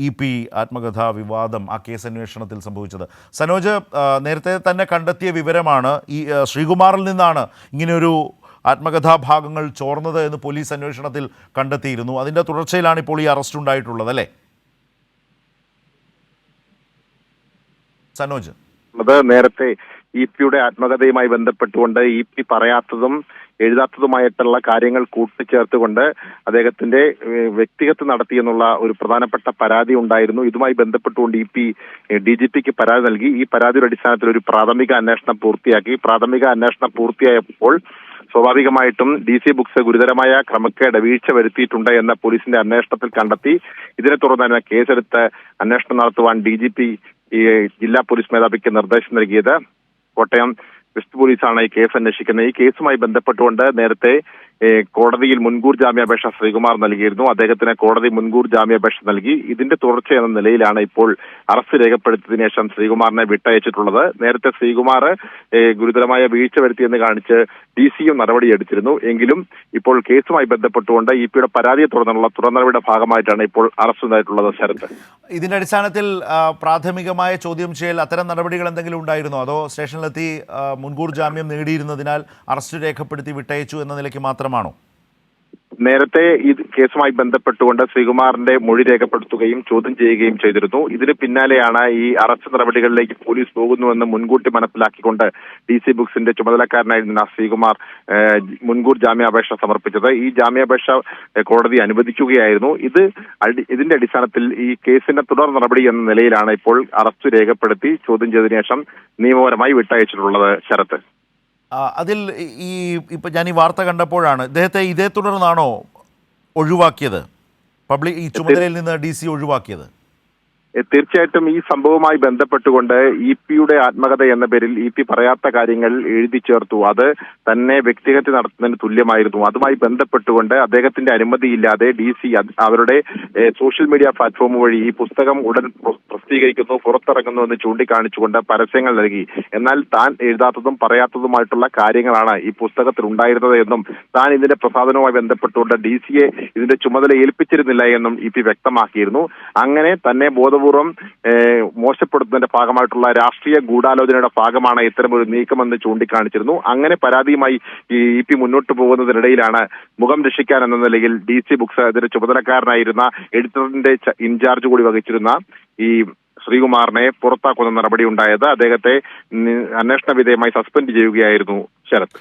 EP ആത്മകഥാ വിവാദം ആ case അന്വേഷണത്തിൽ സംഭവിച്ചത്. സനോജ്, നേരത്തെ തന്നെ കണ്ടെത്തിയ വിവരമാണ് ഈ ശ്രീകുമാറിൽ നിന്നാണ് ഇങ്ങനെയൊരു ആത്മകഥാ ഭാഗങ്ങൾ ചോർന്നത് എന്ന് പോലീസ് അന്വേഷണത്തിൽ കണ്ടെത്തിയിരുന്നു. അതിൻ്റെ തുടർച്ചയിലാണ് ഇപ്പോൾ ഈ അറസ്റ്റ് ഉണ്ടായിട്ടുള്ളത്, അല്ലേ സനോജ്? അത് നേരത്തെ EP ആത്മകഥയുമായി ബന്ധപ്പെട്ടുകൊണ്ട് EP പറയാത്തതും എഴുതാത്തതുമായിട്ടുള്ള കാര്യങ്ങൾ കൂട്ടിച്ചേർത്തുകൊണ്ട് അദ്ദേഹത്തിന്റെ വ്യക്തിഗത നടത്തിയെന്നുള്ള ഒരു പ്രധാനപ്പെട്ട പരാതി ഉണ്ടായിരുന്നു. ഇതുമായി ബന്ധപ്പെട്ടുകൊണ്ട് EP DGPക്ക് പരാതി നൽകി. ഈ പരാതിയുടെ അടിസ്ഥാനത്തിൽ ഒരു പ്രാഥമിക അന്വേഷണം പൂർത്തിയാക്കി. പ്രാഥമിക അന്വേഷണം പൂർത്തിയായപ്പോൾ സ്വാഭാവികമായിട്ടും DC ബുക്സ് ഗുരുതരമായ ക്രമക്കേട് വീഴ്ച വരുത്തിയിട്ടുണ്ട് എന്ന പോലീസിന്റെ അന്വേഷണത്തിൽ കണ്ടെത്തി. ഇതിനെ തുടർന്ന് തന്നെ കേസെടുത്ത് അന്വേഷണം നടത്തുവാൻ DGP ജില്ലാ പോലീസ് മേധാവിക്ക് നിർദ്ദേശം നൽകിയത്. കോട്ടയം വെസ്റ്റ് പോലീസാണ് ഈ കേസ് അന്വേഷിക്കുന്നത്. ഈ കേസുമായി ബന്ധപ്പെട്ടുകൊണ്ട് നേരത്തെ കോടതിയിൽ മുൻകൂർ ജാമ്യാപേക്ഷ ശ്രീകുമാർ നൽകിയിരുന്നു. അദ്ദേഹത്തിന് കോടതി മുൻകൂർ ജാമ്യാപേക്ഷ നൽകി. ഇതിന്റെ തുടർച്ച എന്ന നിലയിലാണ് ഇപ്പോൾ അറസ്റ്റ് രേഖപ്പെടുത്തിയതിനു ശേഷം ശ്രീകുമാറിനെ വിട്ടയച്ചിട്ടുള്ളത്. നേരത്തെ ശ്രീകുമാർ ഗുരുതരമായ വീഴ്ച വരുത്തിയെന്ന് കാണിച്ച് DCയും നടപടിയെടുത്തിരുന്നു. എങ്കിലും ഇപ്പോൾ കേസുമായി ബന്ധപ്പെട്ടുകൊണ്ട് EP പരാതിയെ തുടർന്നുള്ള തുടർ നടപടിയുടെ ഭാഗമായിട്ടാണ് ഇപ്പോൾ അറസ്റ്റ് ഉണ്ടായിട്ടുള്ളത്. ശരത്, ഇതിന്റെ അടിസ്ഥാനത്തിൽ പ്രാഥമികമായ ചോദ്യം ചെയ്യൽ അത്തരം നടപടികൾ എന്തെങ്കിലും ഉണ്ടായിരുന്നോ, അതോ സ്റ്റേഷനിലെത്തി മുൻകൂർ ജാമ്യം നേടിയിരുന്നതിനാൽ അറസ്റ്റ് രേഖപ്പെടുത്തി വിട്ടയച്ചു എന്ന നിലയ്ക്ക് മാത്രമാണോ? നേരത്തെ ഈ കേസുമായി ബന്ധപ്പെട്ടുകൊണ്ട് ശ്രീകുമാറിന്റെ മൊഴി രേഖപ്പെടുത്തുകയും ചോദ്യം ചെയ്യുകയും ചെയ്തിരുന്നു. ഇതിന് പിന്നാലെയാണ് ഈ അറസ്റ്റ് നടപടികളിലേക്ക് പോലീസ് പോകുന്നുവെന്ന് മുൻകൂട്ടി മനസ്സിലാക്കിക്കൊണ്ട് DC ബുക്സിന്റെ ചുമതലക്കാരനായിരുന്ന ശ്രീകുമാർ മുൻകൂർ ജാമ്യാപേക്ഷ സമർപ്പിച്ചത്. ഈ ജാമ്യാപേക്ഷ കോടതി അനുവദിക്കുകയായിരുന്നു. ഇതിന്റെ അടിസ്ഥാനത്തിൽ ഈ കേസിന്റെ തുടർ നടപടി എന്ന നിലയിലാണ് ഇപ്പോൾ അറസ്റ്റ് രേഖപ്പെടുത്തി ചോദ്യം ചെയ്തതിനു ശേഷം നിയമപരമായി വിട്ടയച്ചിട്ടുള്ളത്. ശരത്ത്, അതിൽ ഇപ്പം ഞാൻ ഈ വാർത്ത കണ്ടപ്പോഴാണ് ഇദ്ദേഹത്തെ ഇതേ തുടർന്നാണോ ഒഴിവാക്കിയത്, ഈ ചുമതലയിൽ നിന്ന് DC ഒഴിവാക്കിയത്? തീർച്ചയായിട്ടും ഈ സംഭവവുമായി ബന്ധപ്പെട്ടുകൊണ്ട് EP ആത്മകഥ എന്ന പേരിൽ EP പറയാത്ത കാര്യങ്ങൾ എഴുതി ചേർത്തു. അത് തന്നെ വ്യക്തിഗത നടത്തുന്നതിന് തുല്യമായിരുന്നു. അതുമായി ബന്ധപ്പെട്ടുകൊണ്ട് അദ്ദേഹത്തിന്റെ അനുമതിയില്ലാതെ DC അവരുടെ സോഷ്യൽ മീഡിയ പ്ലാറ്റ്ഫോം വഴി ഈ പുസ്തകം ഉടൻ പ്രസിദ്ധീകരിക്കുന്നു, പുറത്തിറങ്ങുന്നു എന്ന് ചൂണ്ടിക്കാണിച്ചുകൊണ്ട് പരസ്യങ്ങൾ നൽകി. എന്നാൽ താൻ എഴുതാത്തതും പറയാത്തതുമായിട്ടുള്ള കാര്യങ്ങളാണ് ഈ പുസ്തകത്തിൽ ഉണ്ടായിരുന്നത് എന്നും താൻ ഇതിന്റെ പ്രസാധനവുമായി ബന്ധപ്പെട്ടുകൊണ്ട് DCയെ ഇതിന്റെ ചുമതല ഏൽപ്പിച്ചിരുന്നില്ല എന്നും EP വ്യക്തമാക്കിയിരുന്നു. അങ്ങനെ തന്നെ ബോധപൂർവം മോശപ്പെടുത്തുന്നതിന്റെ ഭാഗമായിട്ടുള്ള രാഷ്ട്രീയ ഗൂഢാലോചനയുടെ ഭാഗമാണ് ഇത്തരമൊരു നീക്കമെന്ന് ചൂണ്ടിക്കാണിച്ചിരുന്നു. അങ്ങനെ പരാതിയുമായി ഈ EP മുന്നോട്ട് പോകുന്നതിനിടയിലാണ് മുഖം രക്ഷിക്കാൻ എന്ന നിലയിൽ DC ബുക്സ് ഇതിന്റെ ചുമതലക്കാരനായിരുന്ന എഡിറ്ററിന്റെ ഇൻചാർജ് കൂടി വഹിച്ചിരുന്ന ഈ ശ്രീകുമാറിനെ പുറത്താക്കുന്ന നടപടി ഉണ്ടായത്. അദ്ദേഹത്തെ അന്വേഷണ വിധേയമായി സസ്പെൻഡ് ചെയ്യുകയായിരുന്നു. ശരത്.